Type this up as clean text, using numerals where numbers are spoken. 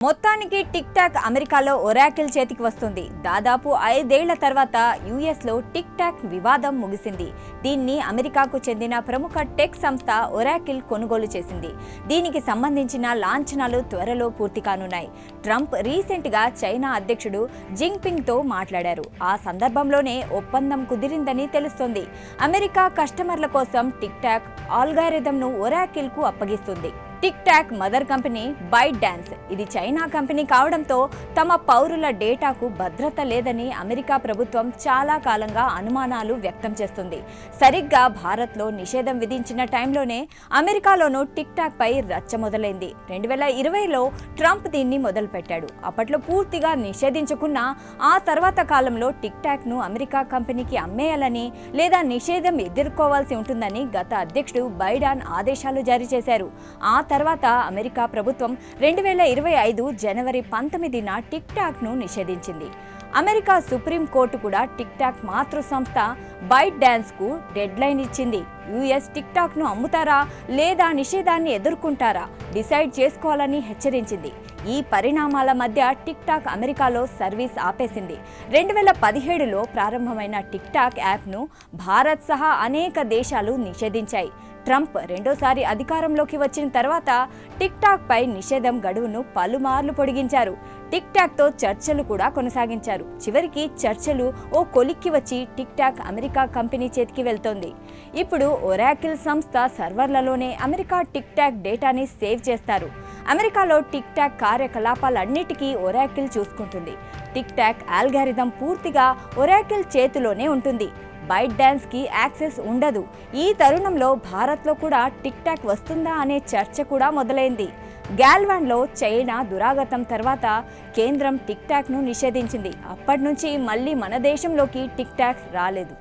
మొత్తానికి tick talk అమెరికాలో Oracle చేతికి వస్తుంది. దాదాపు 5 ఏళ్ల తర్వాత యుఎస్లో టిక్ టాక్ వివాదం ముగిసింది. దీన్ని అమెరికాకు చెందిన ప్రముఖ టెక్ సంస్థ ఒరాకిల్ కొనుగోలు చేసింది. దీనికి సంబంధించిన లాంఛనాలు త్వరలో పూర్తి కానున్నాయి. ట్రంప్ రీసెంట్గా చైనా అధ్యక్షుడు జిన్పింగ్తో మాట్లాడారు. ఆ సందర్భంలోనే ఒప్పందం కుదిరిందని తెలుస్తోంది. అమెరికా కస్టమర్ల కోసం టిక్ టాక్ ఆల్గారిథంను ఒరాకిల్కు అప్పగిస్తుంది. TikTok mother company ByteDance. ఇది చైనా కంపెనీ కావడంతో తమ పౌరుల డేటాకు భద్రత లేదని అమెరికా ప్రభుత్వం చాలా కాలంగా అనుమానాలు వ్యక్తం చేస్తుంది. సరిగ్గా భారత్లో నిషేధం విధించిన టైంలోనే అమెరికాలోనూ టిక్ టాక్ పై రచ్చ మొదలైంది. 2020లో ట్రంప్ దీన్ని మొదలుపెట్టాడు. అప్పట్లో పూర్తిగా నిషేధించుకున్నా ఆ తర్వాత కాలంలో టిక్ టాక్ ను అమెరికా కంపెనీకి అమ్మేయాలని లేదా నిషేధం ఎదుర్కోవాల్సి ఉంటుందని గత అధ్యక్షుడు బైడెన్ ఆదేశాలు జారీ చేశారు. ఆ తర్వాత అమెరికా ప్రభుత్వం 2025 జనవరి 19న టిక్ టాక్ ను నిషేధించింది. అమెరికా సుప్రీం కోర్టు కూడా టిక్ టాక్ మాతృ సంస్థ బైట్ డాన్స్ కు డెడ్ లైన్ ఇచ్చింది. యుఎస్ టిక్ టాక్ ను అమ్ముతారా లేదా నిషేధాన్ని ఎదుర్కొంటారా డిసైడ్ చేసుకోవాలని హెచ్చరించింది. ఈ పరిణామాల మధ్య టిక్ టాక్ అమెరికాలో సర్వీస్ ఆపేసింది. 2017లో ప్రారంభమైన టిక్ టాక్ యాప్ను భారత్ సహా అనేక దేశాలు నిషేధించాయి. ట్రంప్ రెండోసారి అధికారంలోకి వచ్చిన తర్వాత టిక్ టాక్ పై నిషేధం గడువును పలుమార్లు పొడిగించారు. టిక్ టాక్ తో చర్చలు కూడా కొనసాగించారు. చివరికి చర్చలు ఓ కొలిక్కి వచ్చి టిక్ టాక్ అమెరికా కంపెనీ చేతికి వెళ్తోంది. ఇప్పుడు ఒరాకిల్ సంస్థ సర్వర్లలోనే అమెరికా టిక్ టాక్ డేటాని సేవ్ చేస్తారు. అమెరికాలో టిక్ టాక్ కార్యకలాపాలన్నిటికీ ఒరాకిల్ చూసుకుంటుంది. టిక్ టాక్ అల్గారిథం పూర్తిగా ఒరాకిల్ చేతిలోనే ఉంటుంది. బైట్ డాన్స్ కి యాక్సెస్ ఉండదు. ఈ తరుణంలో భారత్లో కూడా టిక్ టాక్ వస్తుందా అనే చర్చ కూడా మొదలైంది. గాల్వాన్లో చైనా దురాగతం తర్వాత కేంద్రం టిక్ టాక్ ను నిషేధించింది. అప్పటి నుంచి మళ్ళీ మన దేశంలోకి టిక్ టాక్ రాలేదు.